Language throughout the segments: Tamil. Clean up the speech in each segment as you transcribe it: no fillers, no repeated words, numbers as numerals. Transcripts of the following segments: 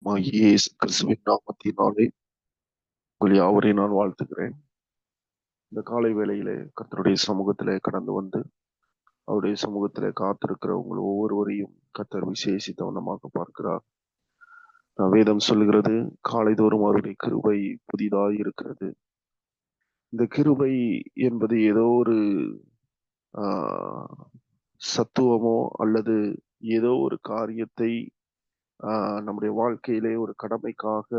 இயேசு கிறிஸ்துவின் நாமத்தினாலே உங்கள் யாவரையும் நான் வாழ்த்துகிறேன். இந்த காலை வேளையிலே கர்த்தருடைய சமூகத்திலே கடந்து வந்து அவருடைய சமூகத்திலே காத்திருக்கிற உங்கள் ஒவ்வொருவரையும் கர்த்தர் விசேஷித்தவனமாக பார்க்கிறார். வேதம் சொல்லுகிறது, காலைதோறும் அவருடைய கிருபை புதிதாய் இருக்கிறது. இந்த கிருபை என்பது ஏதோ ஒரு ஆஹ் சத்துவமோ அல்லது ஏதோ ஒரு காரியத்தை நம்முடைய வாழ்க்கையிலே ஒரு கடமைக்காக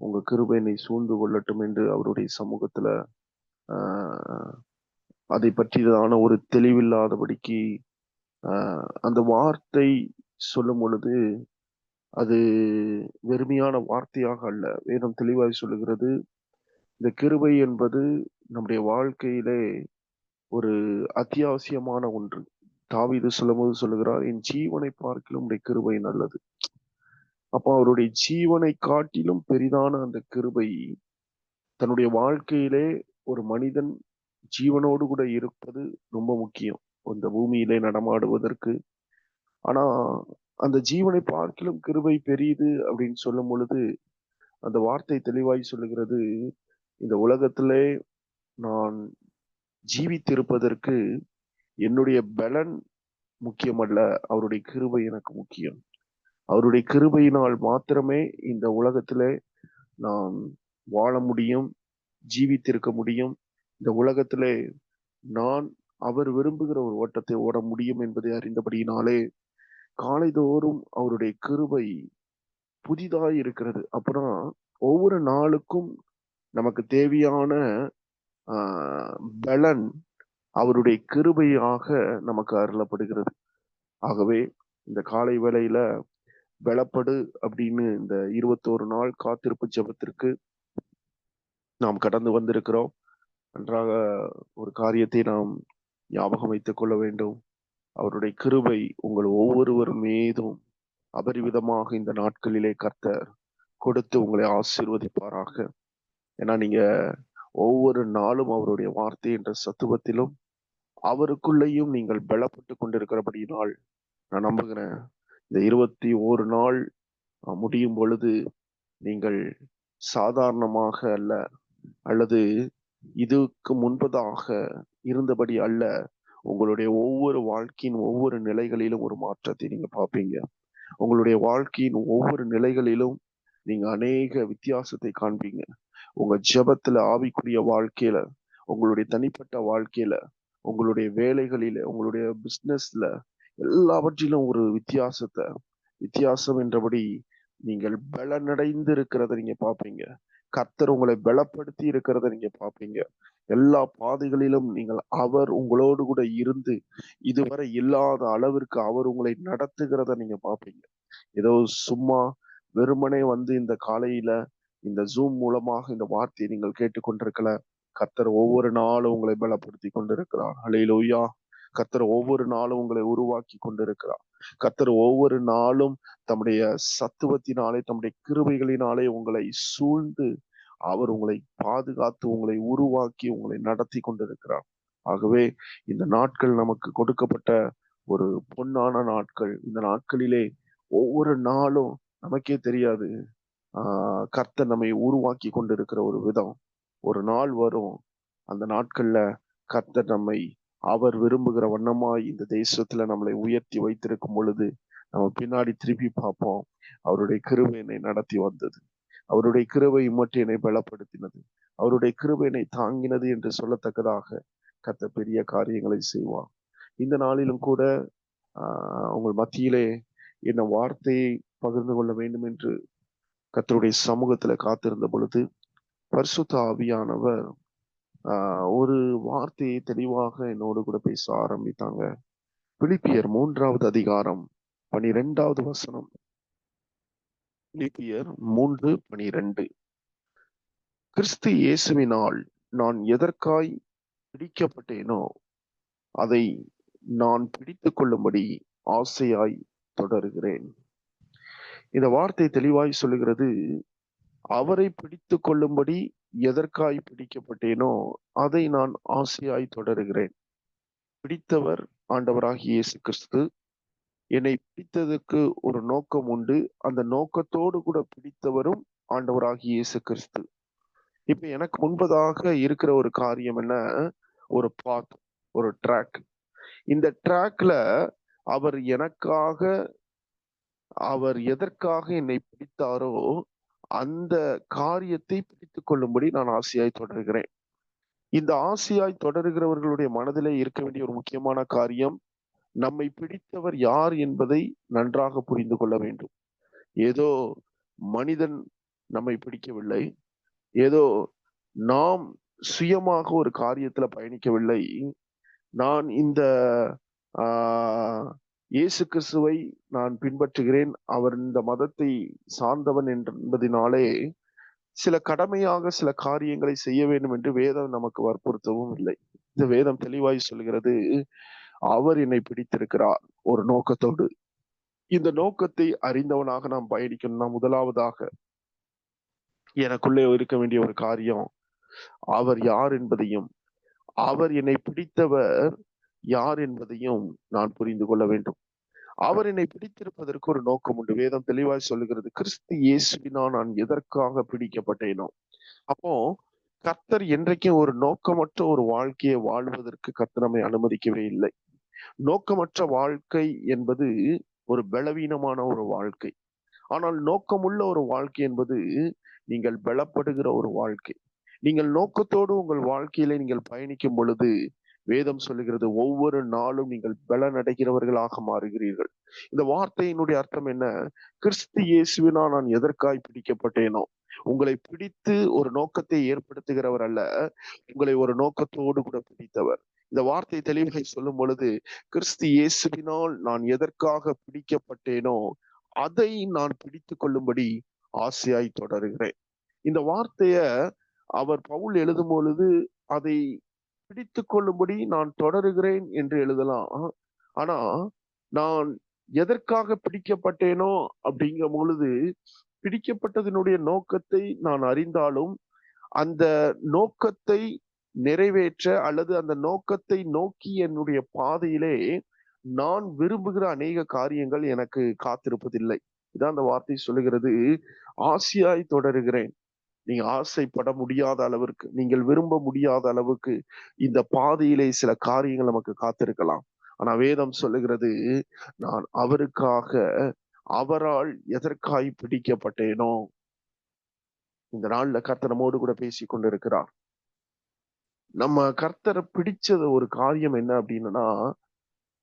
உங்க கிருபை என்னை சூழ்ந்து கொள்ளட்டும் என்று அவருடைய சமூகத்துல ஆஹ் அதை பற்றியதான ஒரு தெளிவில்லாதபடிக்கு அந்த வார்த்தை சொல்லும் பொழுது அது வெறுமையான வார்த்தையாக அல்ல. வேதம் தெளிவாய் சொல்லுகிறது, இந்த கிருபை என்பது நம்முடைய வாழ்க்கையிலே ஒரு அத்தியாவசியமான ஒன்று. தாவீது சொல்லும்போது சொல்லுகிறார், என் ஜீவனை பார்க்கிலும் உடைய கிருபை நல்லது. அப்போ அவருடைய ஜீவனை காட்டிலும் பெரிதான அந்த கிருபை தன்னுடைய வாழ்க்கையிலே ஒரு மனிதன் ஜீவனோடு கூட இருப்பது ரொம்ப முக்கியம் இந்த பூமியிலே நடமாடுவதற்கு. ஆனா அந்த ஜீவனை பார்க்கிலும் கிருபை பெரியது அப்படின்னு சொல்லும் பொழுது அந்த வார்த்தை தெளிவாய் சொல்லுகிறது, இந்த உலகத்திலே நான் ஜீவித்திருப்பதற்கு என்னுடைய பலன் முக்கியமல்ல, அவருடைய கிருபை எனக்கு முக்கியம். அவருடைய கிருபையினால் மாத்திரமே இந்த உலகத்திலே நாம் வாழ முடியும், ஜீவித்திருக்க முடியும். இந்த உலகத்திலே நான் அவர் விரும்புகிற ஒரு ஓட்டத்தை ஓட முடியும் என்பதை அறிந்தபடியினாலே காலைதோறும் அவருடைய கிருபை புதிதாய் இருக்கிறது. அப்புறம் ஒவ்வொரு நாளுக்கும் நமக்கு தேவையான பலன் அவருடைய கிருபையாக நமக்கு அருளப்படுகிறது. ஆகவே இந்த காலை வேளையில பலப்படு அப்படின்னு இந்த 21 நாள் காத்திருப்பு ஜெபத்திற்கு நாம் கடந்து வந்திருக்கிறோம். நன்றாக ஒரு காரியத்தை நாம் ஞாபகம் வைத்துக் கொள்ள வேண்டும். அவருடைய கிருபை உங்கள் ஒவ்வொருவர் மீதும் அபரிவிதமாக இந்த நாட்களிலே கர்த்தர் கொடுத்து உங்களை ஆசீர்வதிப்பாராக. ஏன்னா நீங்க ஒவ்வொரு நாளும் அவருடைய வார்த்தை என்ற சத்துவத்திலும் அவருக்குள்ளேயும் நீங்கள் பலப்பட்டு கொண்டிருக்கிறபடியினால் நான் நம்புகிறேன், இந்த 21 நாள் முடியும் பொழுது நீங்கள் சாதாரணமாக அல்ல, அல்லது இதுக்கு முன்பதாக இருந்தபடி அல்ல, உங்களுடைய ஒவ்வொரு வாழ்க்கையின் ஒவ்வொரு நிலைகளிலும் ஒரு மாற்றத்தை நீங்க பார்ப்பீங்க. உங்களுடைய வாழ்க்கையின் ஒவ்வொரு நிலைகளிலும் நீங்க அநேக வித்தியாசத்தை காண்பீங்க. உங்க ஜெபத்துல, ஆவிக்குரிய வாழ்க்கையில, உங்களுடைய தனிப்பட்ட வாழ்க்கையில, உங்களுடைய வேலைகளில, உங்களுடைய பிசினஸ்ல, எல்லாவற்றிலும் ஒரு வித்தியாசம் என்றபடி நீங்கள் பலனடைந்து இருக்கிறத நீங்க பார்ப்பீங்க. கர்த்தர் உங்களை பலப்படுத்தி இருக்கிறத நீங்க பார்ப்பீங்க. எல்லா பாதைகளிலும் நீங்கள் அவர் உங்களோடு கூட இருந்து இதுவரை இல்லாத அளவிற்கு அவர் உங்களை நடத்துகிறத நீங்க பார்ப்பீங்க. ஏதோ சும்மா வெறுமனே வந்து இந்த காலையில இந்த ஜூம் மூலமாக இந்த வார்த்தையை நீங்கள் கேட்டுக்கொண்டிருக்கல. கர்த்தர் ஒவ்வொரு நாளும் உங்களை பலப்படுத்தி கொண்டிருக்கிறார். ஹல்லேலூயா. கர்த்தர் ஒவ்வொரு நாளும் உங்களை உருவாக்கி கொண்டிருக்கிறார். கர்த்தர் ஒவ்வொரு நாளும் தம்முடைய சத்துவத்தினாலே, தம்முடைய கிருபைகளினாலே உங்களை சூழ்ந்து அவர் உங்களை பாதுகாத்து, உங்களை உருவாக்கி, உங்களை நடத்தி கொண்டிருக்கிறார். ஆகவே இந்த நாட்கள் நமக்கு கொடுக்கப்பட்ட ஒரு பொன்னான நாட்கள். இந்த நாட்களிலே ஒவ்வொரு நாளும் நமக்கே தெரியாது கர்த்தர் நம்மை உருவாக்கி கொண்டிருக்கிற ஒரு விதம். ஒரு நாள் வரும், அந்த நாட்கள்ல கர்த்தர் நம்மை அவர் விரும்புகிற வண்ணமாய் இந்த தேசத்துல நம்மளை உயர்த்தி வைத்திருக்கும் பொழுது நம்ம பின்னாடி திருப்பி பார்ப்போம், அவருடைய கிருபை என்னை நடத்தி வந்தது, அவருடைய கிருபை மட்டும் என்னை பலப்படுத்தினது, அவருடைய கிருபை என்னை தாங்கினது என்று சொல்லத்தக்கதாக கர்த்தர் பெரிய காரியங்களை செய்வார். இந்த நாளிலும் கூட உங்கள் மத்தியிலே என்ன வார்த்தையை பகிர்ந்து கொள்ள வேண்டும் என்று கர்த்தருடைய சமூகத்துல காத்திருந்த பொழுது பரிசுத்த ஆவியானவர் ஒரு வார்த்தையை தெளிவாக என்னோடு கூட பேச ஆரம்பித்தாங்க. பிலிப்பியர் 3வது அதிகாரம் 12வது வசனம். பிலிப்பியர் 3:12. கிறிஸ்து இயேசுவினால் நான் எதற்காய் பிடிக்கப்பட்டேனோ அதை நான் பிடித்துக் கொள்ளும்படி ஆசையாய் தொடர்கிறேன். இந்த வார்த்தை தெளிவாய் சொல்லுகிறது, அவரை பிடித்து கொள்ளும்படி எதற்காய் பிடிக்கப்பட்டேனோ அதை நான் ஆசையாய் தொடருகிறேன். பிடித்தவர் ஆண்டவராகிய இயேசு கிறிஸ்து. என்னை பிடித்ததுக்கு ஒரு நோக்கம் உண்டு. அந்த நோக்கத்தோடு கூட பிடித்தவரும் ஆண்டவராகிய இயேசு கிறிஸ்து. இப்ப எனக்கு முன்பதாக இருக்கிற ஒரு காரியம் என்ன? ஒரு பாத், ஒரு ட்ராக். இந்த ட்ராக்ல அவர் எனக்காக, அவர் எதற்காக என்னை பிடித்தாரோ அந்த காரியத்தை பிடித்துக் கொள்ளும்படி நான் ஆசையாய் தொடர்கிறேன். இந்த ஆசையாய் தொடர்கிறவர்களுடைய மனதிலே இருக்க வேண்டிய ஒரு முக்கியமான காரியம், நம்மை பிடித்தவர் யார் என்பதை நன்றாக புரிந்து கொள்ள வேண்டும். ஏதோ மனிதன் நம்மை பிடிக்கவில்லை, ஏதோ நாம் சுயமாக ஒரு காரியத்துல பயணிக்கவில்லை. நான் இந்த இயேசு கிறிஸ்துவை நான் பின்பற்றுகிறேன், அவர் இந்த மதத்தை சார்ந்தவன் என்பதினாலே சில கடமையாக சில காரியங்களை செய்ய வேண்டும் என்று வேதம் நமக்கு வற்புறுத்தவும் இல்லை. இந்த வேதம் தெளிவாய் சொல்கிறது, அவர் என்னை பிடித்திருக்கிறார் ஒரு நோக்கத்தோடு. இந்த நோக்கத்தை அறிந்தவனாக நாம் பயணிக்கணும்னா, முதலாவதாக எனக்குள்ளே இருக்க வேண்டிய ஒரு காரியம், அவர் யார் என்பதையும், அவர் என்னை பிடித்தவர் யார் என்பதையும் நான் புரிந்து கொள்ள வேண்டும். அவர் என்னை பிடித்திருப்பதற்கு ஒரு நோக்கம் உண்டு. வேதம் தெளிவாய் சொல்லுகிறது, கிறிஸ்து இயேசுவினால் நான் எதற்காக பிடிக்கப்பட்டேனோ. அப்போ கர்த்தர் என்றைக்கும் ஒரு நோக்கமற்ற ஒரு வாழ்க்கையை வாழ்வதற்கு கர்த்தர் நம்மை அனுமதிக்கவே இல்லை. நோக்கமற்ற வாழ்க்கை என்பது ஒரு பலவீனமான ஒரு வாழ்க்கை. ஆனால் நோக்கமுள்ள ஒரு வாழ்க்கை என்பது நீங்கள் பலப்படுகிற ஒரு வாழ்க்கை. நீங்கள் நோக்கத்தோடு உங்கள் வாழ்க்கையிலே நீங்கள் பயணிக்கும் பொழுது வேதம் சொல்லுகிறது, ஒவ்வொரு நாளும் நீங்கள் பலனடைகிறவர்களாக மாறுகிறீர்கள். இந்த வார்த்தையினுடைய அர்த்தம் என்ன? கிறிஸ்து இயேசுவினால் நான் எதற்காய் பிடிக்கப்பட்டேனோ, உங்களை பிடித்து ஒரு நோக்கத்தை ஏற்படுத்துகிறவர் அல்ல, உங்களை ஒரு நோக்கத்தோடு கூட பிடித்தவர். இந்த வார்த்தை தெளிவாக சொல்லும் பொழுது, கிறிஸ்து இயேசுவினால் நான் எதற்காக பிடிக்கப்பட்டேனோ அதை நான் பிடித்துக் கொள்ளும்படி ஆசையாய் தொடருகிறேன். இந்த வார்த்தைய அவர் பவுல் எழுதும் பொழுது அதை பிடித்துக் கொள்ளும்படி நான் தொடருகிறேன் என்று எழுதலாம். ஆனா நான் எதற்காக பிடிக்கப்பட்டேனோ அப்படிங்கும் பொழுது, பிடிக்கப்பட்டதனுடைய நோக்கத்தை நான் அறிந்தாலும் அந்த நோக்கத்தை நிறைவேற்ற அல்லது அந்த நோக்கத்தை நோக்கி என்னுடைய பாதையிலே நான் விரும்புகிற அநேக காரியங்கள் எனக்கு காத்திருப்பதில்லை. இதான் அந்த வார்த்தை சொல்லுகிறது, ஆசையாய் தொடருகிறேன். நீங்க ஆசைப்பட முடியாத அளவிற்கு, நீங்கள் விரும்ப முடியாத அளவுக்கு இந்த பாதையிலே சில காரியங்கள் நமக்கு காத்திருக்கலாம். ஆனா வேதம் சொல்லுகிறது, நான் அவருக்காக, அவரால் எதற்காய் பிடிக்கப்பட்டேனோ. இந்த நாள்ல கர்த்தர் நம்மோடு கூட பேசிக் கொண்டிருக்கிறார். நம்ம கர்த்தரை பிடிச்சது ஒரு காரியம் என்ன அப்படின்னா,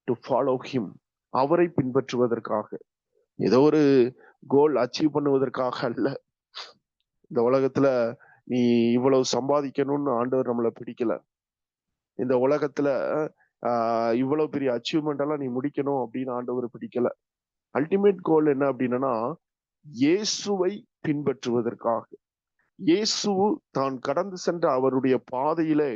டு ஃபாலோ ஹிம், அவரை பின்பற்றுவதற்காக. ஏதோ ஒரு கோல் அச்சீவ் பண்ணுவதற்காக அல்ல. இந்த உலகத்துல நீ இவ்வளவு சம்பாதிக்கணும்னு ஆண்டவர் நம்மளை பிடிக்கல. இந்த உலகத்துல இவ்வளவு பெரிய அச்சீவ்மெண்ட் எல்லாம் நீ முடிக்கணும் அப்படின்னு ஆண்டவர் பிடிக்கல. அல்டிமேட் கோல் என்ன அப்படின்னா, இயேசுவை பின்பற்றுவதற்காக. இயேசு தான் கடந்து சென்ற அவருடைய பாதையிலே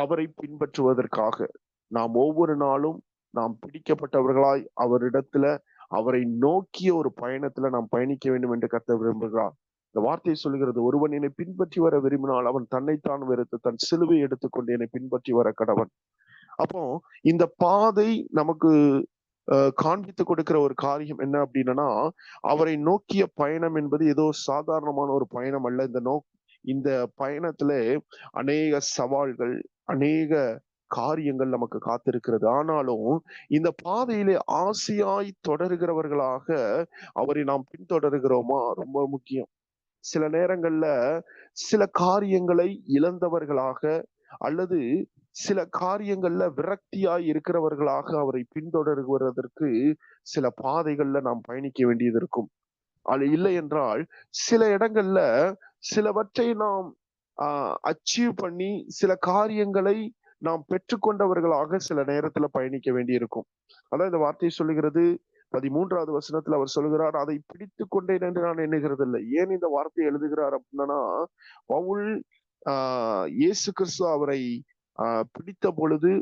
அவரை பின்பற்றுவதற்காக நாம் ஒவ்வொரு நாளும் நாம் பிடிக்கப்பட்டவர்களாய் அவரிடத்துல, அவரை நோக்கிய ஒரு பயணத்துல நாம் பயணிக்க வேண்டும் என்று கர்த்தர் விரும்புகிறார். இந்த வார்த்தை சொல்லுகிறது, ஒருவன் என்னை பின்பற்றி வர விரும்பினால் அவன் தன்னைத்தான் வெறுத்து தன் சிலுவை எடுத்துக்கொண்டு என்னை பின்பற்றி வர கடவன். அப்போ இந்த பாதை நமக்கு காண்பித்து கொடுக்கிற ஒரு காரியம் என்ன அப்படின்னா, அவரை நோக்கிய பயணம் என்பது ஏதோ சாதாரணமான ஒரு பயணம் அல்ல. இந்த பயணத்துல அநேக சவால்கள், அநேக காரியங்கள் நமக்கு காத்திருக்கிறது. ஆனாலும் இந்த பாதையிலே ஆசையாய் தொடர்கிறவர்களாக அவரை நாம் பின்தொடர்கிறோமா, ரொம்ப முக்கியம். சில நேரங்கள்ல சில காரியங்களை இழந்தவர்களாக அல்லது சில காரியங்கள்ல விரக்தியாய் இருக்கிறவர்களாக அவரை பின்தொடர்வதற்கு சில பாதைகள்ல நாம் பயணிக்க வேண்டியது இருக்கும். அது இல்லை என்றால் சில இடங்கள்ல சிலவற்றை நாம் அச்சீவ் பண்ணி சில காரியங்களை நாம் பெற்றுக்கொண்டவர்களாக சில நேரத்துல பயணிக்க வேண்டியிருக்கும். அதான் இந்த வார்த்தை சொல்லுகிறது, 13வது வசனத்துல அவர் சொல்லுகிறார், அதை பிடித்து கொண்டேன் என்று நான் எண்ணுகிறது இல்லை. ஏன் இந்த வார்த்தை எழுதுகிறார் அப்படின்னா, பவுல் இயேசு கிறிஸ்து அவரை பிடித்த பொழுது,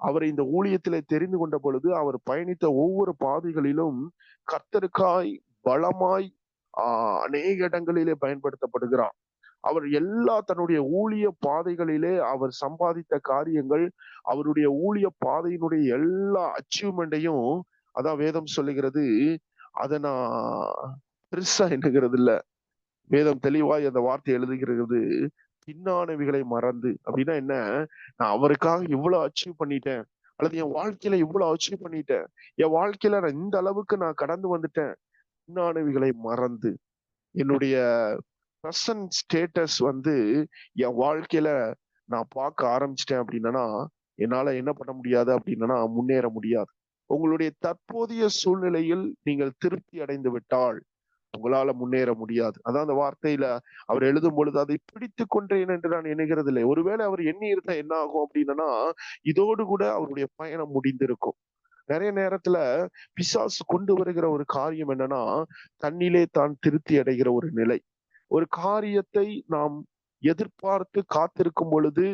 அவரை இந்த ஊழியத்திலே தெரிந்து கொண்ட பொழுது, அவர் பயணித்த ஒவ்வொரு பாதைகளிலும் கர்த்தருக்காய் பலமாய் அநேக இடங்களிலே பயன்படுத்தப்படுகிறார். அவர் எல்லா தன்னுடைய ஊழிய பாதைகளிலே அவர் சம்பாதித்த காரியங்கள், அவருடைய ஊழிய பாதையினுடைய எல்லா அச்சீவ்மெண்ட்டையும் அதான் வேதம் சொல்லுகிறது. அதை நான் பெருசா எண்ணுகிறது இல்ல. வேதம் தெளிவாய் அந்த வார்த்தை எழுதுகிறது. பின்னானவைகளை மறந்து அப்படின்னா என்ன? நான் அவருக்காக இவ்வளவு அச்சீவ் பண்ணிட்டேன், அல்லது என் வாழ்க்கையில இவ்வளவு அச்சீவ் பண்ணிட்டேன், என் வாழ்க்கையில நான் இந்த அளவுக்கு நான் கடந்து வந்துட்டேன். பின்னானவைகளை மறந்து என்னுடைய பிரசன்ட் ஸ்டேட்டஸ் என் வாழ்க்கையில நான் பார்க்க ஆரம்பிச்சிட்டேன் அப்படின்னா, என்னால என்ன பண்ண முடியாது அப்படின்னா முன்னேற முடியாது. உங்களுடைய தற்போதைய சூழ்நிலையில் நீங்கள் திருப்தி அடைந்து விட்டால் உங்களால முன்னேற முடியாது. அதான் அந்த வார்த்தையில அவர் எழுதும் பொழுது, அதை பிடித்துக் கொண்டேன் என்று நான் எண்ணுகிறது இல்லை. ஒருவேளை அவர் எண்ணி இருந்தா என்ன ஆகும் அப்படின்னா, இதோடு கூட அவருடைய பயணம் முடிந்திருக்கும். நிறைய நேரத்துல பிசாசு கொண்டு வருகிற ஒரு காரியம் என்னன்னா, தன்னிலே தான் திருப்தி அடைகிற ஒரு நிலை. ஒரு காரியத்தை நாம் எதிர்பார்த்து காத்திருக்கும் பொழுது,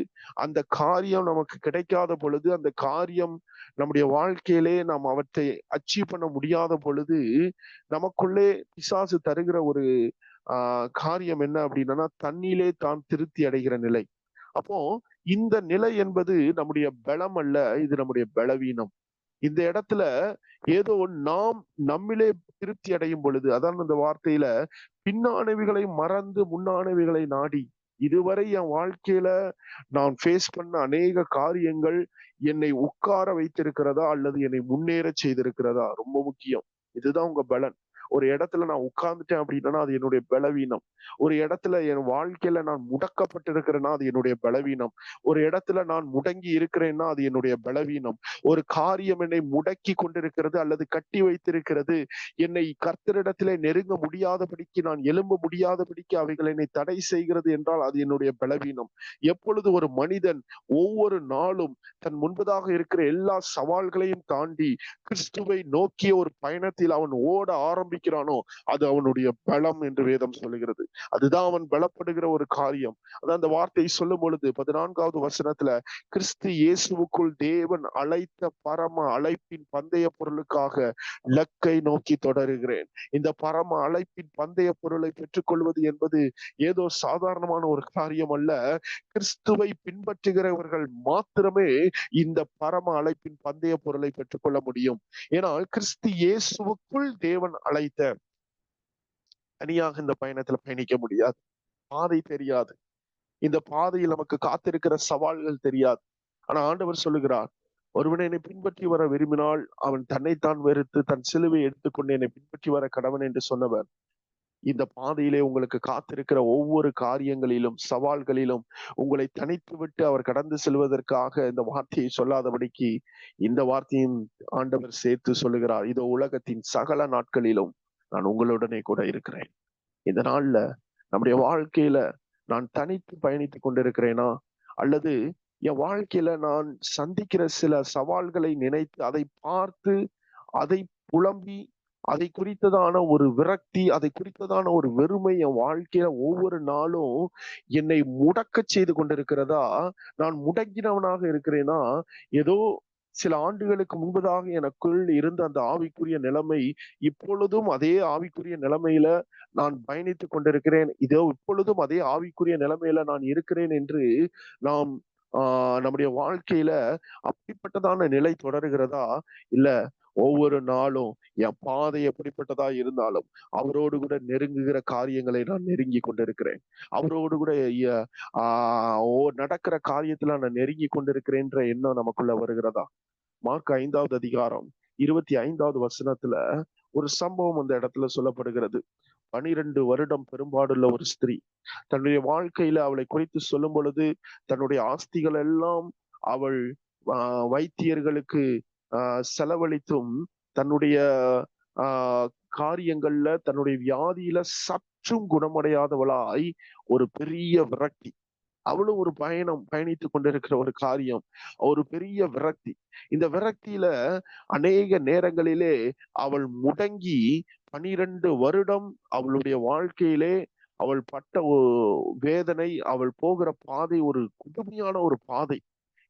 அந்த காரியம் நமக்கு கிடைக்காத பொழுது, அந்த காரியம் நம்முடைய வாழ்க்கையிலே நாம் அவற்றை அச்சீவ் பண்ண முடியாத பொழுது, நமக்குள்ளே பிசாசு தருகிற ஒரு காரியம் என்ன அப்படின்னா, தன்னிலே தான் திருப்தி அடைகிற நிலை. அப்போ இந்த நிலை என்பது நம்முடைய பலம் அல்ல, இது நம்முடைய பலவீனம். இந்த இடத்துல ஏதோ நாம் நம்மிலே திருப்தி அடையும் பொழுது, அதான் அந்த வார்த்தையில பின்னானவைகளை மறந்து முன்னானவைகளை நாடி, இதுவரை என் வாழ்க்கையில நான் ஃபேஸ் பண்ண அநேக காரியங்கள் என்னை உட்கார வைத்திருக்கிறதா அல்லது என்னை முன்னேற செய்திருக்கிறதா? ரொம்ப முக்கியம். இதுதான் உங்க பலன். ஒரு இடத்துல நான் உட்கார்ந்துட்டேன் அப்படின்னா அது என்னுடைய பலவீனம். ஒரு இடத்துல என் வாழ்க்கையில நான் முடக்கப்பட்டிருக்கிறேன்னா அது என்னுடைய பலவீனம். ஒரு இடத்துல நான் முடங்கி இருக்கிறேன்னா அது என்னுடைய பலவீனம். ஒரு காரியம் என்னை முடக்கி கொண்டிருக்கிறது அல்லது கட்டி வைத்திருக்கிறது, என்னை கர்த்தரிடத்திலே நெருங்க முடியாதபடிக்கு, நான் எழும்ப முடியாதபடிக்கு அவைகள் என்னை தடை செய்கிறது என்றால் அது என்னுடைய பலவீனம். எப்பொழுது ஒரு மனிதன் ஒவ்வொரு நாளும் தன் முன்பதாக இருக்கிற எல்லா சவால்களையும் தாண்டி கிறிஸ்துவை நோக்கிய ஒரு பயணத்தில் அவன் ஓட ஆரம்பிக்கிறானோ அது அவனுடைய பலம் என்று வேதம் சொல்லுகிறது. அதுதான் அவன் பலப்படுகிற ஒரு காரியம். அதான் அந்த வார்த்தை சொல்லும் பொழுது 14வது வசனத்துல, கிறிஸ்து இயேசுவுக்குள் தேவன் அழைத்த பரம அழைப்பின் பந்தய பொருளுக்காக லக்கை நோக்கி தொடருகிறேன். இந்த பரம அழைப்பின் பந்தய பொருளை பெற்றுக்கொள்வது என்பது ஏதோ சாதாரணமான ஒரு காரியம் அல்ல. கிறிஸ்துவை பின்பற்றுகிறவர்கள் மாத்திரமே இந்த பரம அழைப்பின் பந்தய பொருளை பெற்றுக்கொள்ள முடியும். ஏனால் கிறிஸ்து இயேசுவுக்குள் தேவன் அழைத்த, தனியாக இந்த பயணத்துல பயணிக்க முடியாது. பாதை தெரியாது. இந்த பாதையில் நமக்கு காத்திருக்கிற சவால்கள் தெரியாது. ஆனா ஆண்டவர் சொல்லுகிறார், ஒருவன் என்னை பின்பற்றி வர விரும்பினால் அவன் தன்னைத்தான் வெறுத்து தன் சிலுவை எடுத்துக்கொண்டு என்னை பின்பற்றி வர கடவன் என்று சொன்னவர், இந்த பாதையிலே உங்களுக்கு காத்திருக்கிற ஒவ்வொரு காரியங்களிலும் சவால்களிலும் உங்களை தனித்து விட்டு அவர் கடந்து செல்வதற்காக இந்த வார்த்தையை சொல்லாதபடிக்கு இந்த வார்த்தையும் ஆண்டவர் சேர்த்து சொல்லுகிறார், இதோ உலகத்தின் சகல நாட்களிலும் நான் உங்களுடனே கூட இருக்கிறேன். இந்த நாள்ல நம்முடைய வாழ்க்கையில நான் தனித்து பயணித்துக் கொண்டிருக்கிறேனா, அல்லது என் வாழ்க்கையில நான் சந்திக்கிற சில சவால்களை நினைத்து அதை பார்த்து அதை புலம்பி அதை குறித்ததான ஒரு விரக்தி, அதை குறித்ததான ஒரு வெறுமை என் வாழ்க்கையில ஒவ்வொரு நாளும் என்னை முடக்க செய்து கொண்டிருக்கிறதா, நான் முடங்கினவனாக இருக்கிறேனா, ஏதோ சில ஆண்டுகளுக்கு முன்பதாக எனக்குள் இருந்த அந்த ஆவிக்குரிய நிலைமை இப்பொழுதும் அதே ஆவிக்குரிய நிலைமையில நான் பயணித்துக் கொண்டிருக்கிறேன், இதோ இப்பொழுதும் அதே ஆவிக்குரிய நிலைமையில நான் இருக்கிறேன் என்று நாம் நம்முடைய வாழ்க்கையில அப்படிப்பட்டதான நிலை தொடர்கிறதா? இல்ல ஒவ்வொரு நாளும் என் பாதை எப்படிப்பட்டதா இருந்தாலும் அவரோடு கூட நெருங்குகிற காரியங்களை நான் நெருங்கி கொண்டிருக்கிறேன், அவரோடு கூட நடக்கிற காரியத்துல நான் நெருங்கி கொண்டிருக்கிறேன்ற எண்ணம் நமக்குள்ள வருகிறதா? மார்க் 5வது அதிகாரம் 25வது வசனத்துல ஒரு சம்பவம் அந்த இடத்துல சொல்லப்படுகிறது. 12 வருடம் பெரும்பாடுள்ள ஒரு ஸ்திரீ தன்னுடைய வாழ்க்கையில அவளை குறித்து சொல்லும் பொழுது, தன்னுடைய ஆஸ்திகள் எல்லாம் அவள் வைத்தியர்களுக்கு செலவழித்தும் தன்னுடைய காரியங்கள்ல தன்னுடைய வியாதியில சற்றும் குணமடையாதவளாய் ஒரு பெரிய விரக்தி, அவளும் ஒரு பயணித்துக் கொண்டிருக்கிற ஒரு காரியம், ஒரு பெரிய விரக்தி. இந்த விரக்தியில அநேக நேரங்களிலே அவள் முடங்கி 12 வருடம் அவளுடைய வாழ்க்கையிலே அவள் பட்ட வேதனை, அவள் போகிற பாதை ஒரு கொடுமையான ஒரு பாதை.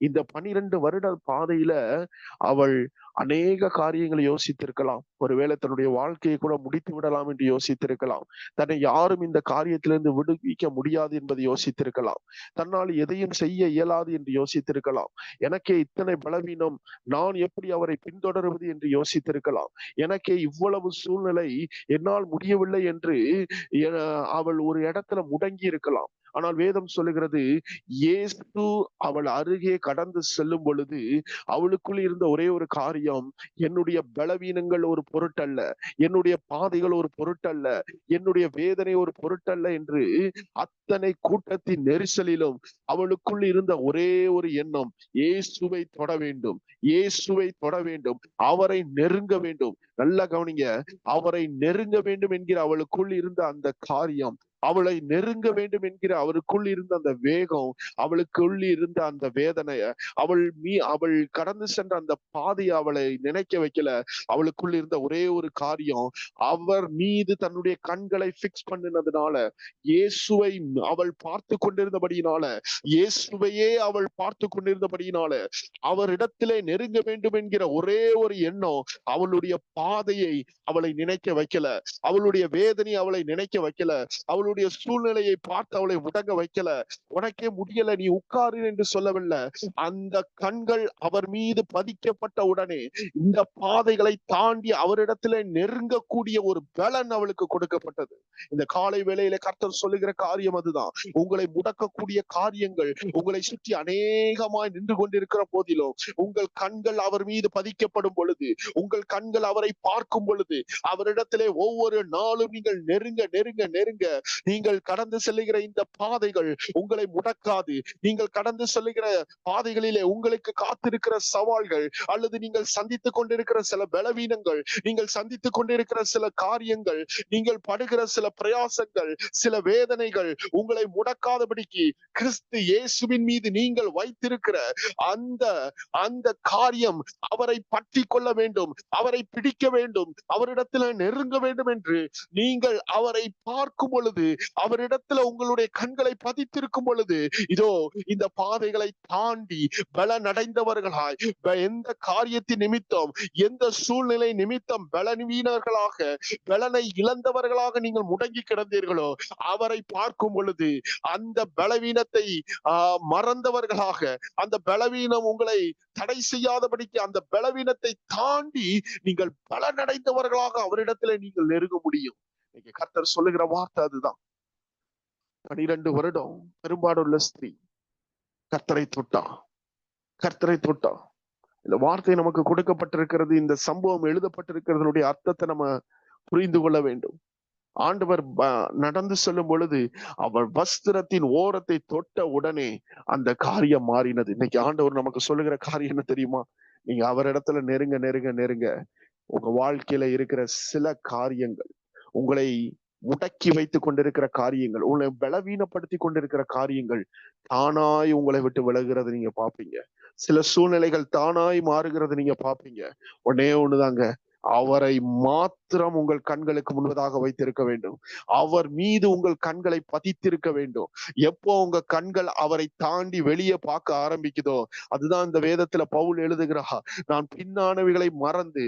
இந்த 12 வருட பாதையில அவள் அநேக காரியங்களை யோசித்திருக்கலாம். ஒருவேளை தன்னுடைய வாழ்க்கையை கூட முடித்து விடலாம் என்று யோசித்திருக்கலாம். தன்னை யாரும் இந்த காரியத்திலிருந்து விடுவிக்க முடியாது என்பதை யோசித்திருக்கலாம். தன்னால் எதையும் செய்ய இயலாது என்று யோசித்திருக்கலாம். எனக்கே இத்தனை பலவீனம், நான் எப்படி அவரை பின்தொடர்வது என்று யோசித்திருக்கலாம். எனக்கே இவ்வளவு சூழ்நிலை, என்னால் முடியவில்லை என்று அவள் ஒரு இடத்துல முடங்கி இருக்கலாம். ஆனால் வேதம் சொல்லுகிறது, இயேசு அவள் அருகே கடந்து செல்லும் பொழுது அவளுக்குள் இருந்த ஒரே ஒரு காரியம், என்னுடைய பலவீனங்கள் ஒரு பொருட்டல்ல, என்னுடைய பாதைகள் ஒரு பொருட்டல்ல, என்னுடைய வேதனை ஒரு பொருட்டல்ல என்று அத்தனை கூட்டத்தின் நெரிசலிலும் அவளுக்குள் இருந்த ஒரே ஒரு எண்ணம், இயேசுவை தொட வேண்டும், இயேசுவை தொட வேண்டும், அவரை நெருங்க வேண்டும். நல்லா கவனிங்க, அவரை நெருங்க வேண்டும் என்கிற அவளுக்குள் இருந்த அந்த காரியம், அவளை நெருங்க வேண்டும் என்கிற அவருக்குள் இருந்த அந்த வேகம், அவளுக்குள் இருந்த அந்த வேதனைய, அவள் கடந்து சென்ற அந்த பாதையை அவளை நினைக்க வைக்கல. அவளுக்குள் இருந்த ஒரே ஒரு காரியம், அவர் மீது தன்னுடைய கண்களை பிக்ஸ் பண்ணினதுனால, இயேசுவை அவள் பார்த்து கொண்டிருந்தபடியினால, இயேசுவையே அவள் பார்த்து கொண்டிருந்தபடியினால, அவரிடத்திலே நெருங்க வேண்டும் என்கிற ஒரே ஒரு எண்ணம் அவளுடைய பாதையை அவளை நினைக்க வைக்கல, அவளுடைய வேதனை அவளை நினைக்க வைக்கல, அவளுடைய சூழ்நிலையை பார்த்து அவளை முடங்க வைக்கல. உனக்கே முடியல, நீ உட்காரு என்று சொல்லவில்லை. அந்த கண்கள் அவர் மீது பதிக்கப்பட்ட உடனே இந்த பாதைகளை தாண்டி அவரிடத்துல நெருங்கக்கூடிய ஒரு பலன் அவளுக்கு கொடுக்கப்பட்டது. இந்த காலை வேளையில கர்த்தர் சொல்லுகிற காரியம் அதுதான். உங்களை முடக்கக்கூடிய காரியங்கள் உங்களை சுற்றி அநேகமாய் நின்று கொண்டிருக்கிற போதிலும், உங்கள் கண்கள் அவர் மீது பதிக்கப்படும் பொழுது, உங்கள் கண்கள் அவரை பார்க்கும் பொழுது, அவரிடத்திலே ஒவ்வொரு நாளும் நீங்கள் நெருங்க நெருங்க நெருங்க, நீங்கள் கடந்து செல்லுகிற இந்த பாதைகள் உங்களை முடக்காது. நீங்கள் கடந்து செல்லுகிற பாதைகளிலே உங்களுக்கு காத்திருக்கிற சவால்கள், அல்லது நீங்கள் சந்தித்துக் கொண்டிருக்கிற சில பலவீனங்கள், நீங்கள் சந்தித்துக் கொண்டிருக்கிற சில காரியங்கள், நீங்கள் படுகிற சில பிரயாசங்கள், சில வேதனைகள் உங்களை முடக்காதபடிக்கு கிறிஸ்து இயேசுவின் மீது நீங்கள் வைத்திருக்கிற அந்த அந்த காரியம், அவரை பற்றி கொள்ள வேண்டும், அவரை பிடிக்க வேண்டும், அவரிடத்தில் நெருங்க வேண்டும் என்று நீங்கள் அவரை பார்க்கும் பொழுது, அவரிடத்துல உங்களுடைய கண்களை பதித்திருக்கும் பொழுது, இதோ இந்த பாதைகளை தாண்டி பலனடைந்தவர்களாய், எந்த காரியத்தின் நிமித்தம், எந்த சூழ்நிலை நிமித்தம் பலவீனர்களாக, பலனை இழந்தவர்களாக நீங்கள் முடங்கி கிடந்தீர்களோ, அவரை பார்க்கும் பொழுது அந்த பலவீனத்தை மறந்தவர்களாக, அந்த பலவீனம் உங்களை தடை செய்யாதபடிக்கு அந்த பலவீனத்தை தாண்டி நீங்கள் பலனடைந்தவர்களாக அவரிடத்துல நீங்கள் நெருங்க முடியும். கர்த்தர் சொல்லுகிற வார்த்தை அதுதான். 12 வருடம் பெரும்பாடுள்ள ஸ்திரீ கர்த்தரை தொட்டா, கர்த்தரை தொட்டா. இந்த வார்த்தை நமக்கு கொடுக்கப்பட்டிருக்கிறது. இந்த சம்பவம் எழுதப்பட்டிருக்கிறதுடைய அர்த்தத்தை நம்ம புரிந்து கொள்ள வேண்டும். ஆண்டவர் நடந்து செல்லும் பொழுது அவர் வஸ்திரத்தின் ஓரத்தை தொட்ட உடனே அந்த காரியம் மாறினது. இன்னைக்கு ஆண்டவர் நமக்கு சொல்லுகிற காரியம் என்ன தெரியுமா? நீங்க அவரிடத்துல நெருங்க நெருங்க நெருங்க, உங்க வாழ்க்கையில இருக்கிற சில காரியங்கள், உங்களை முடக்கி வைத்துக் கொண்டிருக்கிற காரியங்கள், உங்களை பலவீனப்படுத்தி கொண்டிருக்கிற காரியங்கள் தானாய் உங்களை விட்டு விலகுறது நீங்க பாப்பீங்க. சில சூழ்நிலைகள் தானாய் மாறுகிறது நீங்க பாப்பீங்க. ஒன்னே ஒண்ணுதாங்க, அவரை மாத்திரம் உங்கள் கண்களுக்கு முன்பதாக வைத்திருக்க வேண்டும். அவர் மீது உங்கள் கண்களை பதித்திருக்க வேண்டும். எப்போ உங்க கண்கள் அவரை தாண்டி வெளியே பார்க்க ஆரம்பிக்குதோ, அதுதான் இந்த வேதத்துல பவுல் எழுதுகிறா, நான் பின்னானவைகளை மறந்து,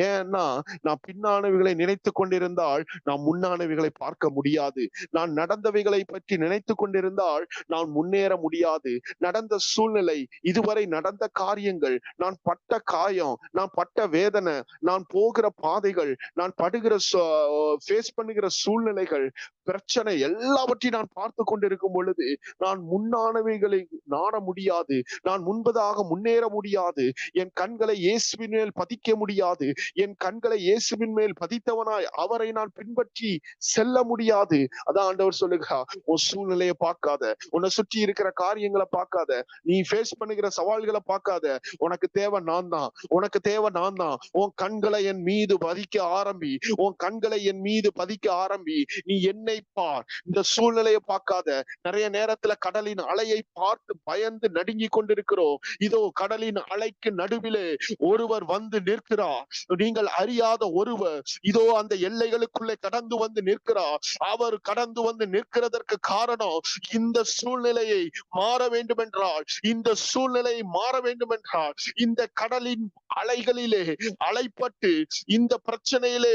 ஏன்னா நான் பின்னானவைகளை நினைத்து கொண்டிருந்தால் நான் முன்னானவைகளை பார்க்க முடியாது. நான் நடந்தவைகளை பற்றி நினைத்து கொண்டிருந்தால் நான் முன்னேற முடியாது. நடந்த சூழ்நிலை, இதுவரை நடந்த காரியங்கள், நான் பட்ட காயம், நான் பட்ட வேதனை, நான் போகிற பாதைகள், நான் படுகிற ஃபேஸ் பண்ணுகிற சூழ்நிலைகள், பிரச்சனை எல்லாவற்றையும் நான் பார்த்து கொண்டிருக்கும் பொழுது நான் முன்னானவைகளை நாட முடியாது, நான் முன்பதாக முன்னேற முடியாது, என் கண்களை இயேசுவின் மேல் பதிக்க முடியாது, என் கண்களை இயேசுவின் மேல் பதித்தவனாய் அவரை நான் பின்பற்றி செல்ல முடியாது. அதான் ஆண்டவர் சொல்லுகிறா, உன் சூழ்நிலையை பார்க்காத, உன்னை சுற்றி இருக்கிற காரியங்களை பார்க்காத, நீ ஃபேஸ் பண்ணுகிற சவால்களை பார்க்காத, உனக்கு தேவை நான் தான், உனக்கு தேவை நான் தான். உன் கண்களை என் மீது பதிக்க ஆரம்பி, உன் கண்களை என் மீது பதிக்க ஆரம்பி, நீ என்னை பார். இந்த சூழ்நிலையை பார்க்காத. நிறைய நேரத்துல கடலின் அலையை பார்த்து பயந்து நடுங்கி கொண்டிருக்கிறோம். இதோ கடலின் அலைக்கு நடுவிலே ஒருவர் வந்து நிற்கிறார், நீங்கள் அறியாத ஒருவர் இதோ அந்த எல்லைகளுக்குள்ளே கடந்து வந்து நிற்கிறார். அவர் கடந்து வந்து நிற்கிறதற்கு காரணம், இந்த சூழ்நிலையை மாற வேண்டும் என்றால், இந்த சூழ்நிலையை மாற வேண்டும் என்றால், இந்த கடலின் அலைகளிலே அலைப்பட்டு இந்த பிரச்சனையிலே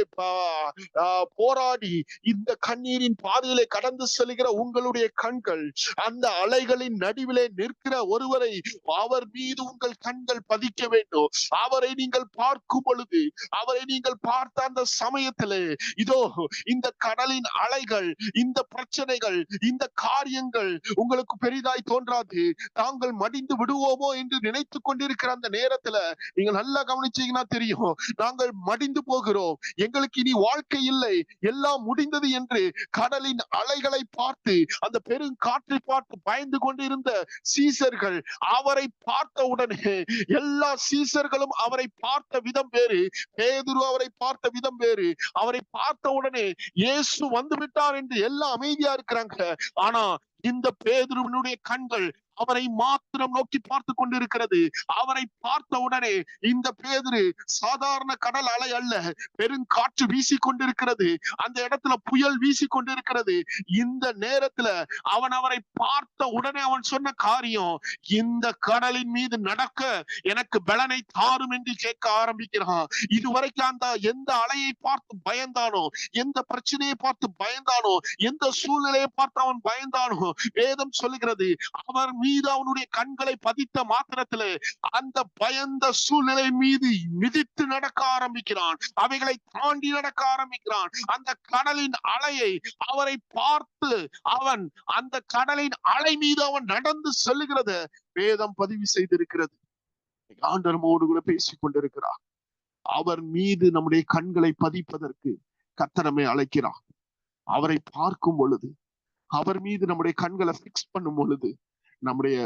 போராடி இந்த கண்ணீரின் பாதையிலே கடந்து செல்கிற உங்களுடைய கண்கள் அந்த அலைகளின் நடுவிலே நிற்கிற ஒருவரை, அவர் மீது உங்கள் கண்கள் பதிக்க வேண்டும். அவரை நீங்கள் பார்க்கும் பொழுது, அவரை நீங்கள் பார்த்த அந்த சமயத்திலே, இதோ இந்த கடலின் அலைகள், இந்த பிரச்சனைகள், இந்த காரியங்கள் உங்களுக்கு பெரிதாய் தோன்றாது. தாங்கள் மடிந்து விடுவோமோ என்று நினைத்துக் கொண்டிருக்கிற அந்த நேரத்துல நீங்க நல்லா கவனிச்சீங்கன்னா தெரியும், நாங்கள் மடிந்து போகிறோம், எங்களுக்கு இனி வாழ்க்கை இல்லை, எல்லாம் முடிந்தது என்று கடலின் அலைகளை பார்த்து, அந்த பெரும் காற்றை பார்த்து பயந்து கொண்டிருந்த சீசர்கள் அவரை பார்த்த உடனே, எல்லா சீசர்களும் அவரை பார்த்த விதம் வேறு, பேதுரு அவரை பார்த்த விதம் வேறு. அவரை பார்த்த உடனே இயேசு வந்து விட்டார் என்று எல்லாம் அமைதியா இருக்கிறாங்க. ஆனா இந்த பேதுருவினுடைய கண்கள் அவரை மாத்திரம் நோக்கி பார்த்து கொண்டிருக்கிறது. அவரை பார்த்த உடனே இந்த பேதுரு சாதாரண கடல் அலை அல்ல, பெருங்காற்று வீசி கொண்டிருக்கிறது, அந்த இடத்துல புயல் வீசி கொண்டிருக்கிறது. இந்த நேரத்துல அவரை பார்த்த உடனே அவன் சொன்ன காரியம், இந்த கடலின் மீது நடக்க எனக்கு பலனை தாரும் என்று கேட்க ஆரம்பிக்கிறான். இதுவரைக்கும் அந்த எந்த அலையை பார்த்து பயந்தானோ, எந்த பிரச்சனையை பார்த்து பயந்தானோ, எந்த சூழ்நிலையை பார்த்து அவன் பயந்தானோ, வேதம் சொல்லுகிறது அவர் மீது அவனுடைய கண்களை பதித்த மாத்திரத்திலே அந்த பயந்த சூழ்நிலை மீது மிதித்து நடக்க ஆரம்பிக்கிறான். அவைகளை தாண்டி நடக்க ஆரம்பிக்கிறான். அந்த கடலின் அலையை அவரை பார்த்து அவன் அந்த கடலின் அலை மீது அவன் நடந்து செல்லுகிறது வேதம் பதிவு செய்திருக்கிறது. ஆண்டவர் நம்மோடு கூட பேசிக் கொண்டிருக்கிறார். அவர் மீது நம்முடைய கண்களை பதிப்பதற்கு கர்த்தர் நம்மை அழைக்கிறார். அவரை பார்க்கும் பொழுது, அவர் மீது நம்முடைய கண்களை பிக்ஸ் பண்ணும் பொழுது, நம்முடைய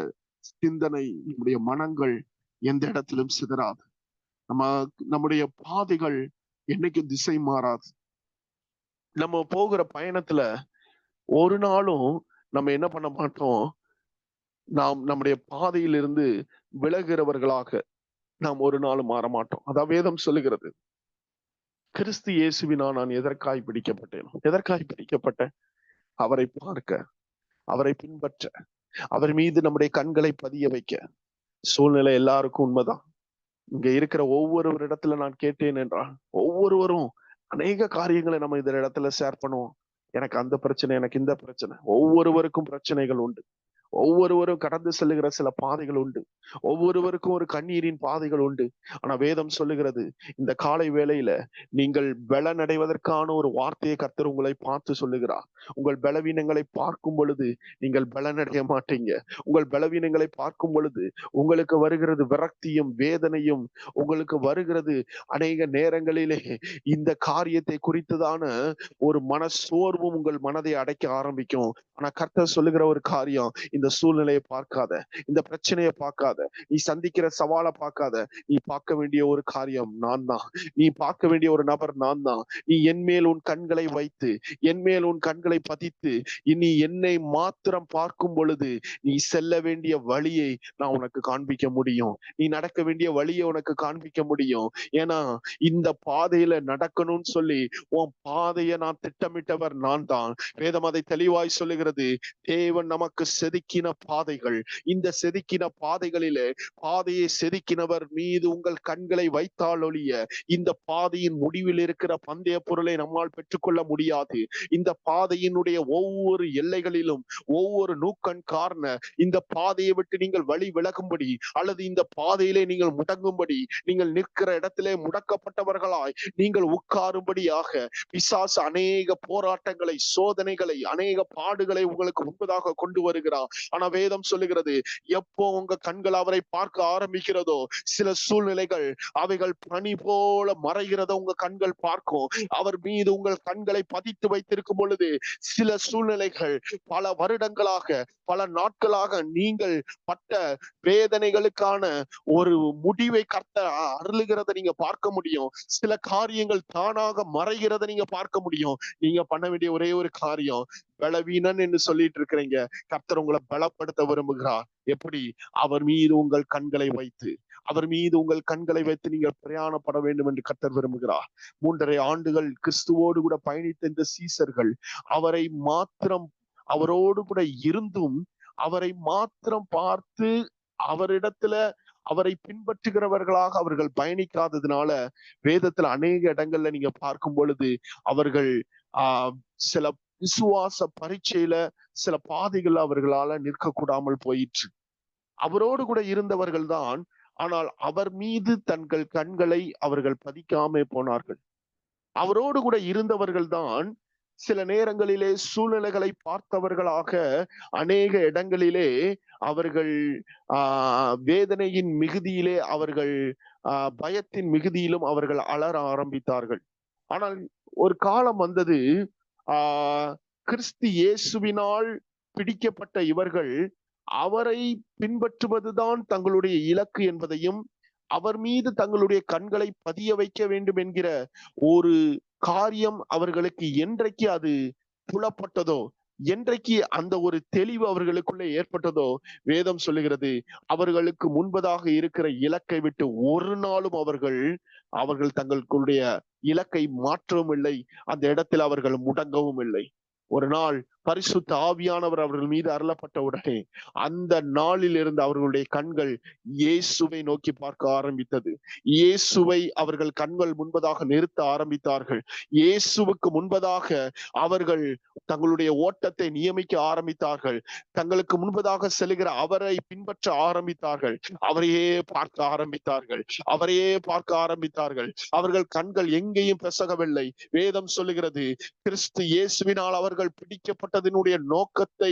சிந்தனை, நம்முடைய மனங்கள் எந்த இடத்திலும் சிதறாது. நம்முடைய பாதைகள் என்னைக்கும் திசை மாறாது. நம்ம போகிற பயணத்துல ஒரு நாளும் நம்ம என்ன பண்ண மாட்டோம், நாம் நம்முடைய பாதையிலிருந்து விலகிறவர்களாக நாம் ஒரு நாளும் மாற மாட்டோம். அதான் வேதம் சொல்லுகிறது, கிறிஸ்து இயேசுவினா நான் எதற்காய் பிடிக்கப்பட்டேன்? எதற்காய் பிடிக்கப்பட்டேன்? அவரை பார்க்க, அவரை பின்பற்ற, அவர் மீது நம்முடைய கண்களை பதிய வைக்க. சூழ்நிலை எல்லாருக்கும் உண்மைதான். இங்க இருக்கிற ஒவ்வொரு இடத்துல நான் கேட்டேன் என்றால், ஒவ்வொருவரும் அநேக காரியங்களை நம்ம இந்த இடத்துல ஷேர் பண்ணுவோம். எனக்கு அந்த பிரச்சனை, எனக்கு இந்த பிரச்சனை. ஒவ்வொருவருக்கும் பிரச்சனைகள் உண்டு. ஒவ்வொருவரும் கடந்து செல்லுகிற சில பாதைகள் உண்டு. ஒவ்வொருவருக்கும் ஒரு கண்ணீரின் பாதைகள் உண்டு. ஆனா வேதம் சொல்லுகிறது, இந்த காலை வேளையில நீங்கள் பலனடைவதற்கான ஒரு வார்த்தையை கர்த்தர் உங்களை பார்த்து சொல்லுகிறார். உங்கள் பலவீனங்களை பார்க்கும் பொழுது நீங்கள் பலனடைய மாட்டீங்க. உங்கள் பலவீனங்களை பார்க்கும் பொழுது உங்களுக்கு வருகிறது விரக்தியும் வேதனையும், உங்களுக்கு வருகிறது அநேக நேரங்களிலே இந்த காரியத்தை குறித்துதான ஒரு மனசோர்வும் உங்கள் மனதை அடைக்க ஆரம்பிக்கும். ஆனா கர்த்தர் சொல்லுகிற ஒரு காரியம், இந்த சூழ்நிலையை பார்க்காத, இந்த பிரச்சனையை பார்க்காத, நீ சந்திக்கிற சவாலை பார்க்காத. நீ பார்க்க வேண்டிய ஒரு காரியம் நான் தான். நீ பார்க்க வேண்டிய ஒரு நபர் நான் தான். நீ என் மேல் உன் கண்களை வைத்து, என் மேல் உன் கண்களை பதித்து, இனி என்னை மாத்திரம் பார்க்கும் பொழுது நீ செல்ல வேண்டிய வழியை நான் உனக்கு காண்பிக்க முடியும். நீ நடக்க வேண்டிய வழியை உனக்கு காண்பிக்க முடியும். ஏன்னா இந்த பாதையில நடக்கணும்னு சொல்லி உன் பாதையை நான் திட்டமிட்டவர் நான் தான். வேதம் அதை தெளிவாய் சொல்லுகிறது. தேவன் நமக்கு செதுக்கின பாதைகள், இந்த செதுக்கின பாதைகளிலே பாதையை செதுக்கினவர் மீது உங்கள் கண்களை வைத்தால் ஒழிய இந்த பாதையின் முடிவில் இருக்கிற பந்தய பொருளை நம்மால் பெற்றுக்கொள்ள முடியாது. இந்த பாதையினுடைய ஒவ்வொரு எல்லைகளிலும் ஒவ்வொரு நூக்கண் காரண இந்த பாதையை விட்டு நீங்கள் வழி விலகும்படி, அல்லது இந்த பாதையிலே நீங்கள் முடங்கும்படி, நீங்கள் நிற்கிற இடத்திலே முடக்கப்பட்டவர்களாய் நீங்கள் உட்காரும்படியாக பிசாசு அநேக போராட்டங்களை, சோதனைகளை, அநேக பாடுகளை உங்களுக்கு முன்பதாக கொண்டு வருகிறார். ஆனா வேதம் சொல்லுகிறது, எப்போ உங்க கண்கள் அவரை பார்க்க ஆரம்பிக்கிறதோ, சில சூழ்நிலைகள் அவைகள் பனி போல மறைகிறத உங்க கண்கள் பார்க்கும். அவர் மீது உங்கள் கண்களை பதித்து வைத்திருக்கும் பொழுது சில சூழ்நிலைகள் பல வருடங்களாக, பல நாட்களாக நீங்கள் பட்ட வேதனைகளுக்கான ஒரு முடிவை கர்த்தர் அருளுகிறத நீங்க பார்க்க முடியும். சில காரியங்கள் தானாக மறைகிறத நீங்க பார்க்க முடியும். நீங்க பண்ண வேண்டிய ஒரே ஒரு காரியம், பலவீனன் என்று சொல்லிட்டு இருக்கிறீங்க, கர்த்தர் உங்களை பலப்படுத்த விரும்புகிறார். எப்படி? அவர் மீது உங்கள் கண்களை வைத்து, அவர் மீது உங்கள் கண்களை வைத்து நீங்கள் பிரயாணப்பட வேண்டும் என்று கர்த்தர் விரும்புகிறார். 3.5 ஆண்டுகள் கிறிஸ்துவோடு கூட பயணித்த இந்த சீசர்கள் அவரை மாத்திரம், அவரோடு கூட இருந்தும் அவரை மாத்திரம் பார்த்து அவரிடத்துல அவரை பின்பற்றுகிறவர்களாக அவர்கள் பயணிக்காததுனால வேதத்துல அநேக இடங்கள்ல நீங்க பார்க்கும் பொழுது அவர்கள் சில விசுவாச பரீட்சையில சில பாதைகள் அவர்களால நிற்க கூடாமல் போயிற்று. அவரோடு கூட இருந்தவர்கள் தான், ஆனால் அவர் மீது தங்கள் கண்களை அவர்கள் பதிக்காம போனார்கள். அவரோடு கூட இருந்தவர்கள் தான் சில நேரங்களிலே சூழ்நிலைகளை பார்த்தவர்களாக அநேக இடங்களிலே அவர்கள் வேதனையின் மிகுதியிலே அவர்கள் பயத்தின் மிகுதியிலும் அவர்கள் அலற ஆரம்பித்தார்கள். ஆனால் ஒரு காலம் வந்தது, கிறிஸ்து இயேசுவினால் பிடிக்கப்பட்ட இவர்கள் அவரை பின்பற்றுவதுதான் தங்களுடைய இலக்கு என்பதையும், அவர் மீது தங்களுடைய கண்களை பதிய வைக்க வேண்டும் என்கிற ஒரு காரியம் அவர்களுக்கு என்றைக்கு அது புலப்பட்டதோ, என்றைக்கு அந்த ஒரு தெளிவு அவர்களுக்குள்ளே ஏற்பட்டதோ, வேதம் சொல்லுகிறது, அவர்களுக்கு முன்பதாக இருக்கிற இலக்கை விட்டு ஒரு நாளும் அவர்கள் தங்களுடைய இலக்கை மாற்றவும் இல்லை, அந்த இடத்தில் அவர்கள் முடங்கவும் இல்லை. ஒரு நாள் பரிசுத்த ஆவியானவர் அவர்கள் மீது அருளப்பட்ட உடனே அந்த நாளில் இருந்து அவர்களுடைய கண்கள் இயேசுவை நோக்கி பார்க்க ஆரம்பித்தது. இயேசுவை அவர்கள் கண்கள் முன்பதாக நிறுத்த ஆரம்பித்தார்கள். இயேசுவுக்கு முன்பதாக அவர்கள் தங்களுடைய ஓட்டத்தை நியமிக்க ஆரம்பித்தார்கள். தங்களுக்கு முன்பதாக செல்கிற அவரை பின்பற்ற ஆரம்பித்தார்கள். அவரையே பார்க்க ஆரம்பித்தார்கள். அவரையே பார்க்க ஆரம்பித்தார்கள். அவர்கள் கண்கள் எங்கேயும் பெசகவில்லை. வேதம் சொல்லுகிறது, கிறிஸ்து இயேசுவினால் அவர்கள் பிடிக்கப்பட்டதனுடைய நோக்கத்தை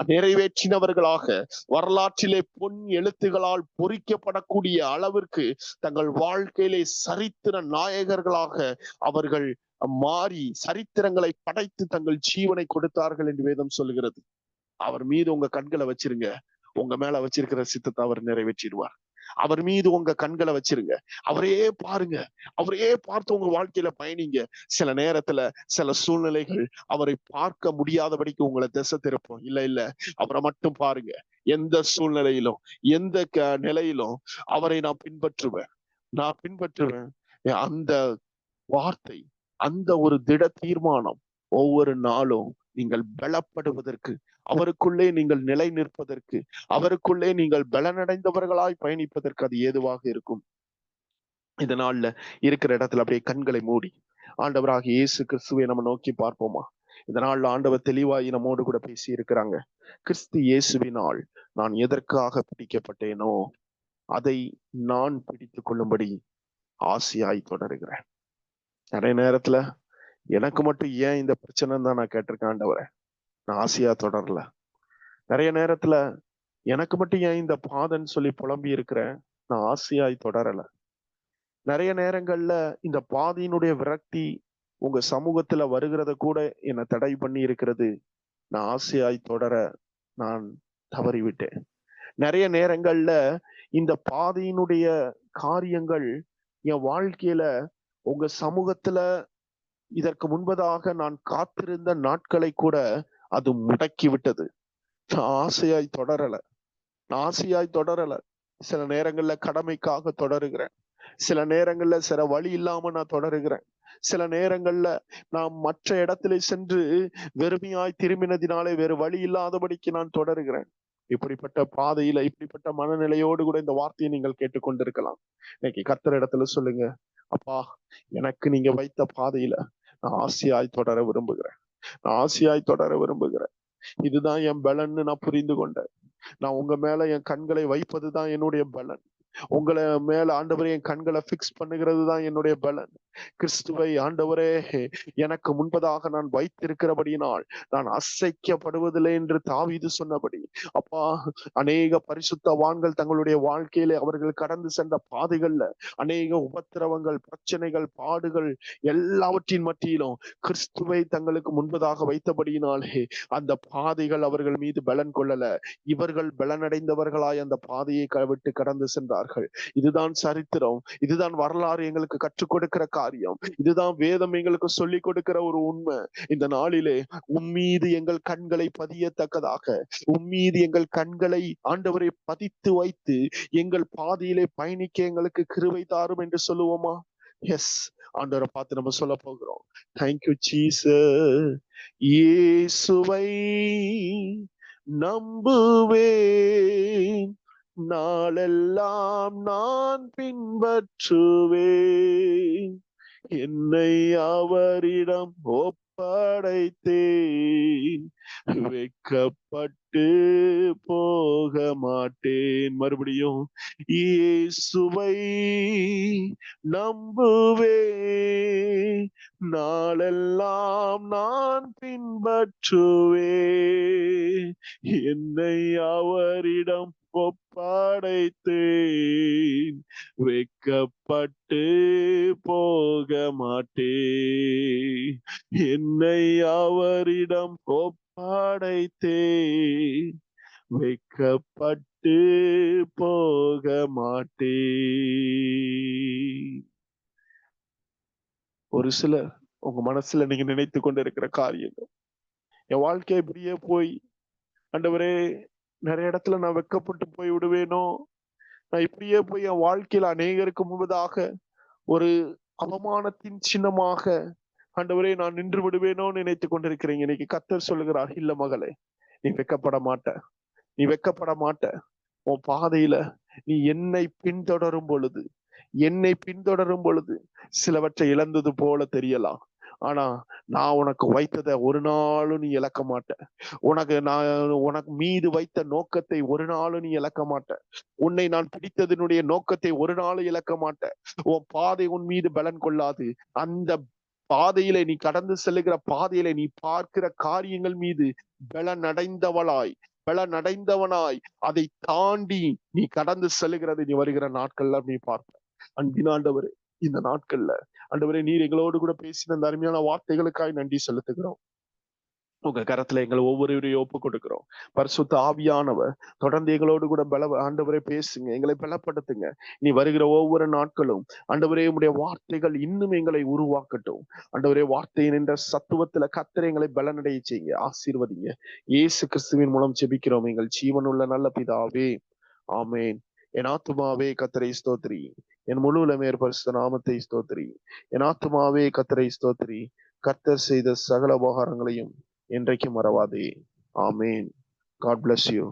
நிறைவேற்றினவர்களாக, வரலாற்றிலே பொன் எழுத்துகளால் பொறிக்கப்படக்கூடிய அளவிற்கு தங்கள் வாழ்க்கையிலே சரித்திர நாயகர்களாக அவர்கள் மாறி சரித்திரங்களை படைத்து தங்கள் ஜீவனை கொடுத்தார்கள் என்று வேதம் சொல்லுகிறது. அவர் மீது உங்க கண்களை வச்சிருங்க, உங்க மேல வச்சிருக்கிற சித்தத்தை அவர் நிறைவேற்றிடுவார். அவர் மீது உங்க கண்களை வச்சிருங்க, அவரையே பாருங்க, அவரையே பார்த்து உங்க வாழ்க்கையில பயணிங்க. சில நேரத்துல சில சூழ்நிலைகள் அவரை பார்க்க முடியாதபடிக்கு உங்களை திசை திருப்போம். இல்ல அவரை மட்டும் பாருங்க. எந்த சூழ்நிலையிலும் எந்த நிலையிலும் அவரை நான் பின்பற்றுவேன். அந்த வார்த்தை, அந்த ஒரு திட தீர்மானம் ஒவ்வொரு நாளும் நீங்கள் பலப்படுவதற்கு, அவருக்குள்ளே நீங்கள் நிலை நிற்பதற்கு, அவருக்குள்ளே நீங்கள் பலனடைந்தவர்களாய் பயணிப்பதற்கு அது ஏதுவாக இருக்கும். இந்த நாள்ல இருக்கிற இடத்துல அப்படியே கண்களை மூடி ஆண்டவராக இயேசு கிறிஸ்துவை நம்ம நோக்கி பார்ப்போமா? இந்த நாள்ல ஆண்டவர் தெளிவாய் நம்மோடு கூட பேசி இருக்கிறாங்க. கிறிஸ்து இயேசுவினால் நான் எதற்காக பிடிக்கப்பட்டேனோ அதை நான் பிடித்துக் கொள்ளும்படி ஆசையாய் தொடருகிறேன். நிறைய நேரத்துல எனக்கு மட்டும் ஏன் இந்த பிரச்சனை தான் நான் கேட்டிருக்கேன் ஆண்டவரே, நான் ஆசையா தொடரல. நிறைய நேரத்துல எனக்கு மட்டும் ஏன் இந்த பாதன்னு சொல்லி புலம்பி இருக்கிறேன், நான் ஆசையாய் தொடரல. நிறைய நேரங்கள்ல இந்த பாதையினுடைய விரக்தி உங்க சமூகத்துல வருகிறத கூட என்னை தடை பண்ணி இருக்கிறது, நான் ஆசையாய் தொடர நான் தவறிவிட்டேன். நிறைய நேரங்கள்ல இந்த பாதையினுடைய காரியங்கள் என் வாழ்க்கையில உங்க சமூகத்துல இதற்கு முன்பதாக நான் காத்திருந்த நாட்களை கூட அது முடக்கி விட்டது. நான் ஆசையாய் தொடரல. சில நேரங்கள்ல கடமைக்காக தொடருகிறேன், சில நேரங்கள்ல சில வழி இல்லாம நான் தொடருகிறேன், சில நேரங்கள்ல நான் மற்ற இடத்துல சென்று வெறுமையாய் திரும்பினதினாலே வேறு வழி இல்லாதபடிக்கு நான் தொடருகிறேன். இப்படிப்பட்ட பாதையில இப்படிப்பட்ட மனநிலையோடு கூட இந்த வார்த்தையை நீங்கள் கேட்டுக்கொண்டிருக்கலாம். இன்னைக்கு கர்த்தர் இடத்துல சொல்லுங்க, அப்பா எனக்கு நீங்க வைத்த பாதையில நான் ஆசையாய் தொடர விரும்புகிறேன். இதுதான் என் பலன்னு நான் புரிந்து கொண்டேன். நான் உங்க மேல என் கண்களை வைப்பதுதான் என்னுடைய பலன். உங்களை மேல ஆண்டவரே என் கண்களை பிக்ஸ் பண்ணுகிறது தான் என்னுடைய பலன். கிறிஸ்துவை ஆண்டவரே எனக்கு முன்பதாக நான் வைத்திருக்கிறபடியினால் நான் அசைக்கப்படுவதில்லை என்று தாவீது சொன்னபடி, அப்பா அநேக பரிசுத்தவான்கள் தங்களுடைய வாழ்க்கையில அவர்கள் கடந்து சென்ற பாதைகள்ல அநேக உபத்திரவங்கள், பிரச்சனைகள், பாடுகள் எல்லாவற்றின் மத்தியிலும் கிறிஸ்துவை தங்களுக்கு முன்பதாக வைத்தபடியினாலே அந்த பாதைகள் அவர்கள் மீது பலன் கொள்ளல, இவர்கள் பலனடைந்தவர்களாய் அந்த பாதையை விட்டு கடந்து சென்றார்கள். இதுதான் சரித்திரம், இதுதான் வரலாறு எங்களுக்கு கற்றுக் கொடுக்கிற காரியம், இதுதான் வேதம் எங்களுக்கு சொல்லிக் கொடுக்கிற ஒரு உண்மை. இந்த நாளிலே உம்மீது எங்கள் கண்களை பதியத்தக்கதாக, உம்மீது எங்கள் கண்களை ஆண்டவரை பதித்து வைத்து எங்கள் பாதையிலே பயணிக்க எங்களுக்கு கிருபை தாரும் என்று சொல்லுவோமா? எஸ், ஆண்டவரை பார்த்து நம்ம சொல்ல போகிறோம். Thank you Jesus. இயேசுவை நம்புவேன், நாளெல்லாம் நான் பின்பற்றுவேன். என்னை அவரிடம் ஒப்படைத்தேன். வெட்கப்பட்டு போக மாட்டேன். மறுபடியும் இயேசுவை நம்புவேன். நாளெல்லாம் நான் பின்பற்றுவேன். என்னை அவரிடம் ஒப்படைத்தேன். வெட்கப்பட்டு போக மாட்டேன். என்னை அவரிடம் ஒப்படைத்தேன். வெட்கப்பட்டு போக மாட்டேன். ஒரு சிலர் உங்க மனசுல நீங்க நினைத்து கொண்டு இருக்கிற காரியங்கள், என் வாழ்க்கை இப்படியே போய் ஆண்டவரே நிறைய இடத்துல நான் வெட்கப்பட்டு போய் விடுவேனோ, நான் இப்படியே போய் என் வாழ்க்கையில அநேகருக்கு முன்பதாக ஒரு அவமானத்தின் சின்னமாக ஆண்டவரே நான் நின்று விடுவேனோ நினைத்து கொண்டிருக்கிறீங்க. இன்னைக்கு கர்த்தர் சொல்லுகிறார், இல்ல மகளே, நீ வெட்கப்பட மாட்ட. நீ வெட்கப்பட மாட்ட. உன் பாதையில நீ என்னை பின்தொடரும் பொழுது சிலவற்றை இழந்தது போல தெரியலாம். ஆனா நான் உனக்கு வைத்ததை ஒரு நாளும் நீ இழக்க மாட்ட. உனக்கு மீது வைத்த நோக்கத்தை ஒரு நாளும் நீ இழக்க மாட்ட. உன்னை நான் பிடித்ததனுடைய நோக்கத்தை ஒரு நாளும் இழக்க மாட்ட. உன் பாதை உன் மீது பலன் கொள்ளாது. அந்த பாதையில நீ கடந்து செல்லுகிற பாதையில நீ பார்க்கிற காரியங்கள் மீது பலனடைந்தவனாய் அதை தாண்டி நீ கடந்து செல்லுகிறது நீ வருகிற நாட்கள்ல நீ பார்ப்ப. அன்பின் ஆண்டவரே, இந்த நாட்கள்ல ஆண்டவரே நீர் எங்களோடு கூட பேசின அந்த அருமையான வார்த்தைகளுக்காய் நன்றி செலுத்துகிறோம். உங்க கரத்துல எங்களை ஒவ்வொருவரையும் ஒப்பு கொடுக்கிறோம். பரிசுத்த ஆவியானவர் தொடர்ந்து எங்களோடு கூட ஆண்டவரே பேசுங்க, எங்களை பலப்படுத்துங்க. நீ வருகிற ஒவ்வொரு நாட்களும் ஆண்டவரே உடைய வார்த்தைகள் இன்னும் எங்களை உருவாக்கட்டும். ஆண்டவரே வார்த்தையின் என்ற சத்துவத்துல கர்த்தர் எங்களை பலனடைய செய்யுங்க, ஆசீர்வதிங்க. இயேசு கிறிஸ்துவின் மூலம் ஜெபிக்கிறோம் எங்கள் ஜீவனுள்ள நல்ல பிதாவே, ஆமேன். என் ஆத்துமாவே கர்த்தரை ஸ்தோத்திரி, என் முழு உலகமே பரிசுத்த நாமத்தை ஸ்தோத்திரி. என் ஆத்துமாவே கர்த்தரை ஸ்தோத்திரி, கர்த்தர் செய்த சகல உபகாரங்களையும் என்றைக்கும் மறவாதே. ஆமேன். God bless you.